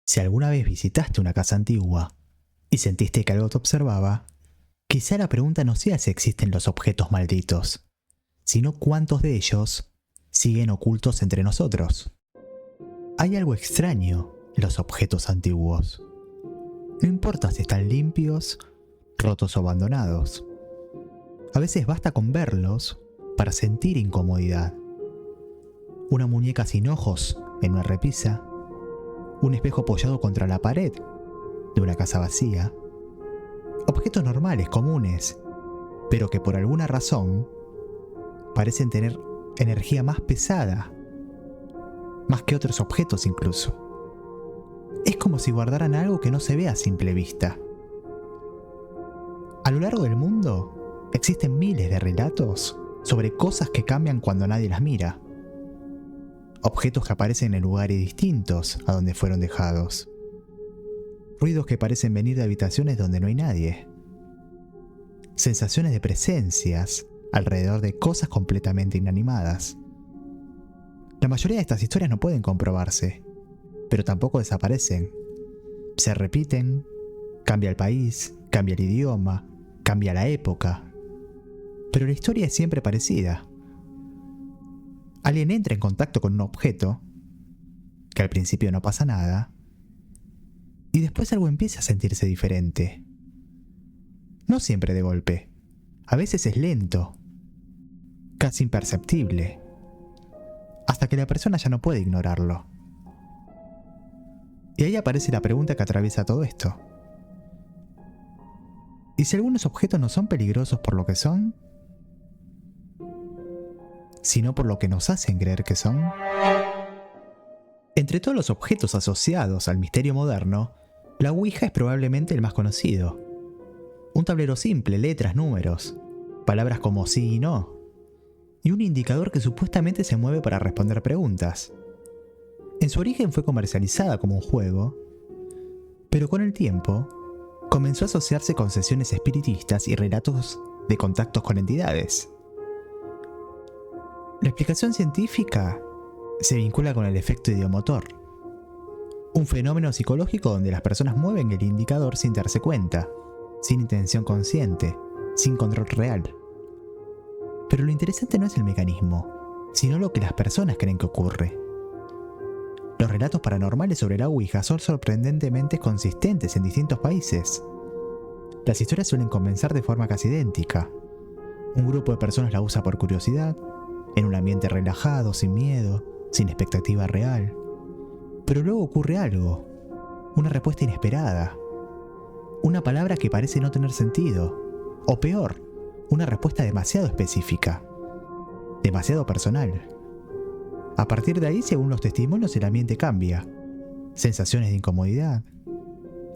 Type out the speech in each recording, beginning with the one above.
Si alguna vez visitaste una casa antigua y sentiste que algo te observaba, quizá la pregunta no sea si existen los objetos malditos, sino cuántos de ellos siguen ocultos entre nosotros. Hay algo extraño en los objetos antiguos. No importa si están limpios, rotos o abandonados. A veces basta con verlos para sentir incomodidad. Una muñeca sin ojos en una repisa, un espejo apoyado contra la pared de una casa vacía. Objetos normales, comunes, pero que por alguna razón parecen tener energía más pesada, más que otros objetos incluso. Es como si guardaran algo que no se ve a simple vista. A lo largo del mundo existen miles de relatos sobre cosas que cambian cuando nadie las mira. Objetos que aparecen en lugares distintos a donde fueron dejados. Ruidos que parecen venir de habitaciones donde no hay nadie. Sensaciones de presencias alrededor de cosas completamente inanimadas. La mayoría de estas historias no pueden comprobarse, pero tampoco desaparecen. Se repiten, cambia el país, cambia el idioma, cambia la época. Pero la historia es siempre parecida. Alguien entra en contacto con un objeto, que al principio no pasa nada, y después algo empieza a sentirse diferente. No siempre de golpe, a veces es lento, casi imperceptible, hasta que la persona ya no puede ignorarlo. Y ahí aparece la pregunta que atraviesa todo esto. ¿Y si algunos objetos no son peligrosos por lo que son, sino por lo que nos hacen creer que son? Entre todos los objetos asociados al misterio moderno, la Ouija es probablemente el más conocido. Un tablero simple, letras, números, palabras como sí y no, y un indicador que supuestamente se mueve para responder preguntas. En su origen fue comercializada como un juego, pero con el tiempo comenzó a asociarse con sesiones espiritistas y relatos de contactos con entidades. La explicación científica se vincula con el efecto idiomotor, un fenómeno psicológico donde las personas mueven el indicador sin darse cuenta, sin intención consciente, sin control real. Pero lo interesante no es el mecanismo, sino lo que las personas creen que ocurre. Los relatos paranormales sobre la Ouija son sorprendentemente consistentes en distintos países. Las historias suelen comenzar de forma casi idéntica. Un grupo de personas la usa por curiosidad, en un ambiente relajado, sin miedo, sin expectativa real. Pero luego ocurre algo, una respuesta inesperada, una palabra que parece no tener sentido, o peor, una respuesta demasiado específica, demasiado personal. A partir de ahí, según los testimonios, el ambiente cambia. Sensaciones de incomodidad,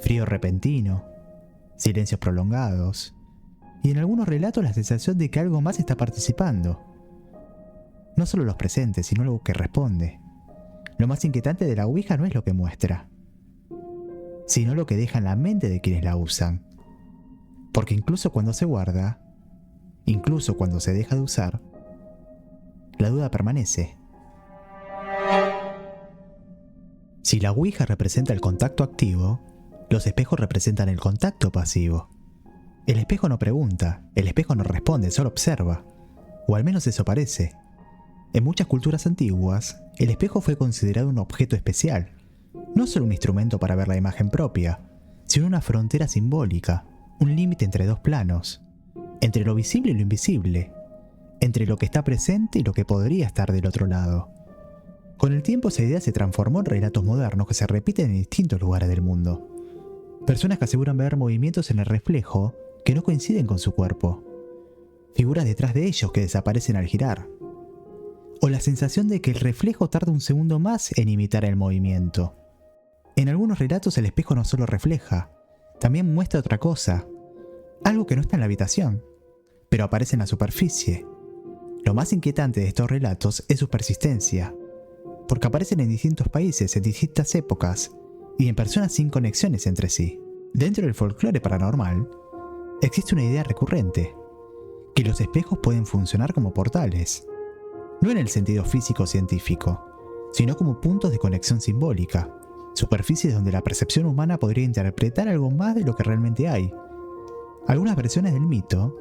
frío repentino, silencios prolongados, y en algunos relatos la sensación de que algo más está participando. No solo los presentes, sino algo que responde. Lo más inquietante de la Ouija no es lo que muestra, sino lo que deja en la mente de quienes la usan. Porque incluso cuando se guarda, incluso cuando se deja de usar, la duda permanece. Si la Ouija representa el contacto activo, los espejos representan el contacto pasivo. El espejo no pregunta, el espejo no responde, solo observa. O al menos eso parece. En muchas culturas antiguas, el espejo fue considerado un objeto especial, no solo un instrumento para ver la imagen propia, sino una frontera simbólica, un límite entre dos planos, entre lo visible y lo invisible, entre lo que está presente y lo que podría estar del otro lado. Con el tiempo esa idea se transformó en relatos modernos que se repiten en distintos lugares del mundo. Personas que aseguran ver movimientos en el reflejo que no coinciden con su cuerpo, figuras detrás de ellos que desaparecen al girar, o la sensación de que el reflejo tarda un segundo más en imitar el movimiento. En algunos relatos el espejo no solo refleja, también muestra otra cosa, algo que no está en la habitación, pero aparece en la superficie. Lo más inquietante de estos relatos es su persistencia, porque aparecen en distintos países, en distintas épocas, y en personas sin conexiones entre sí. Dentro del folclore paranormal, existe una idea recurrente, que los espejos pueden funcionar como portales, no en el sentido físico-científico, sino como puntos de conexión simbólica, superficies donde la percepción humana podría interpretar algo más de lo que realmente hay. Algunas versiones del mito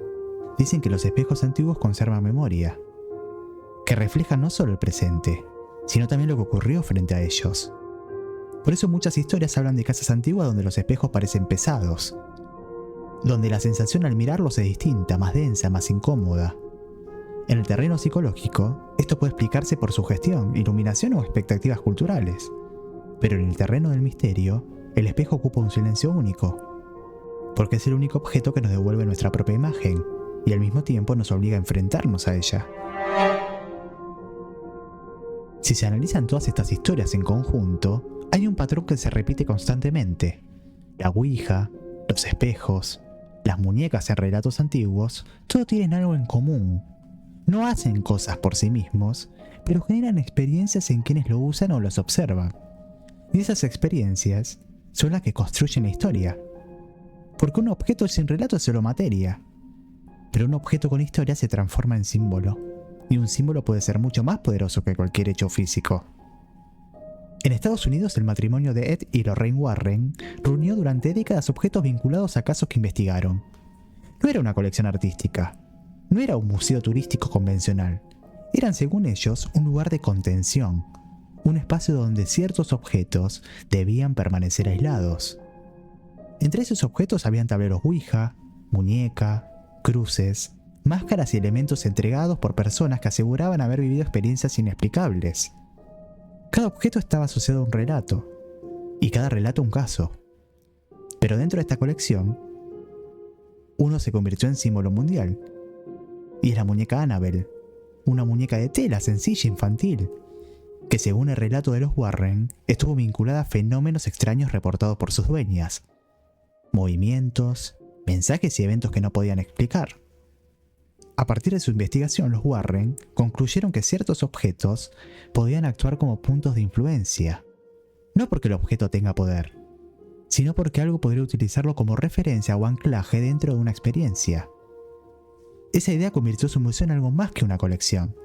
dicen que los espejos antiguos conservan memoria, que reflejan no solo el presente, sino también lo que ocurrió frente a ellos. Por eso muchas historias hablan de casas antiguas donde los espejos parecen pesados, donde la sensación al mirarlos es distinta, más densa, más incómoda. En el terreno psicológico, esto puede explicarse por sugestión, iluminación o expectativas culturales. Pero en el terreno del misterio, el espejo ocupa un silencio único, porque es el único objeto que nos devuelve nuestra propia imagen, y al mismo tiempo nos obliga a enfrentarnos a ella. Si se analizan todas estas historias en conjunto, hay un patrón que se repite constantemente. La ouija, los espejos, las muñecas en relatos antiguos, todos tienen algo en común. No hacen cosas por sí mismos, pero generan experiencias en quienes lo usan o los observan. Y esas experiencias son las que construyen la historia. Porque un objeto sin relato es solo materia, pero un objeto con historia se transforma en símbolo, y un símbolo puede ser mucho más poderoso que cualquier hecho físico. En Estados Unidos, el matrimonio de Ed y Lorraine Warren reunió durante décadas objetos vinculados a casos que investigaron. No era una colección artística, no era un museo turístico convencional, eran, según ellos, un lugar de contención, un espacio donde ciertos objetos debían permanecer aislados. Entre esos objetos habían tableros ouija, muñeca, cruces, máscaras y elementos entregados por personas que aseguraban haber vivido experiencias inexplicables. Cada objeto estaba asociado a un relato, y cada relato un caso. Pero dentro de esta colección, uno se convirtió en símbolo mundial, y es la muñeca Annabelle, una muñeca de tela sencilla infantil, que según el relato de los Warren, estuvo vinculada a fenómenos extraños reportados por sus dueñas, movimientos, mensajes y eventos que no podían explicar. A partir de su investigación, los Warren concluyeron que ciertos objetos podían actuar como puntos de influencia, no porque el objeto tenga poder, sino porque algo podría utilizarlo como referencia o anclaje dentro de una experiencia. Esa idea convirtió su museo en algo más que una colección.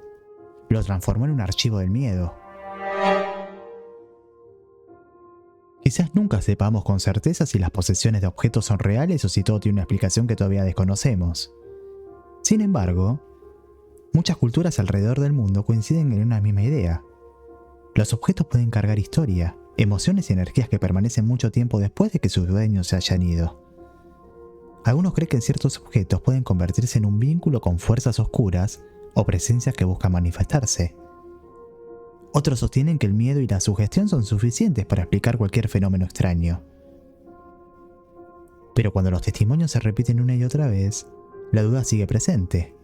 Lo transformó en un archivo del miedo. Quizás nunca sepamos con certeza si las posesiones de objetos son reales o si todo tiene una explicación que todavía desconocemos. Sin embargo, muchas culturas alrededor del mundo coinciden en una misma idea. Los objetos pueden cargar historia, emociones y energías que permanecen mucho tiempo después de que sus dueños se hayan ido. Algunos creen que ciertos objetos pueden convertirse en un vínculo con fuerzas oscuras o presencias que buscan manifestarse. Otros sostienen que el miedo y la sugestión son suficientes para explicar cualquier fenómeno extraño. Pero cuando los testimonios se repiten una y otra vez, la duda sigue presente.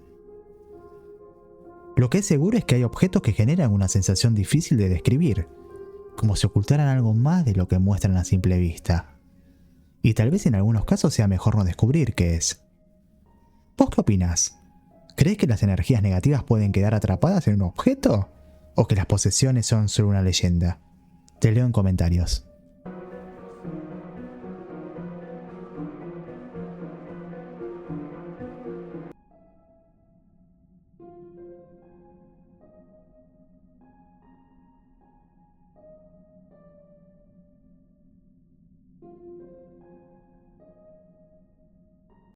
Lo que es seguro es que hay objetos que generan una sensación difícil de describir, como si ocultaran algo más de lo que muestran a simple vista. Y tal vez en algunos casos sea mejor no descubrir qué es. ¿Vos qué opinás? ¿Crees que las energías negativas pueden quedar atrapadas en un objeto? ¿O que las posesiones son solo una leyenda? Te leo en comentarios.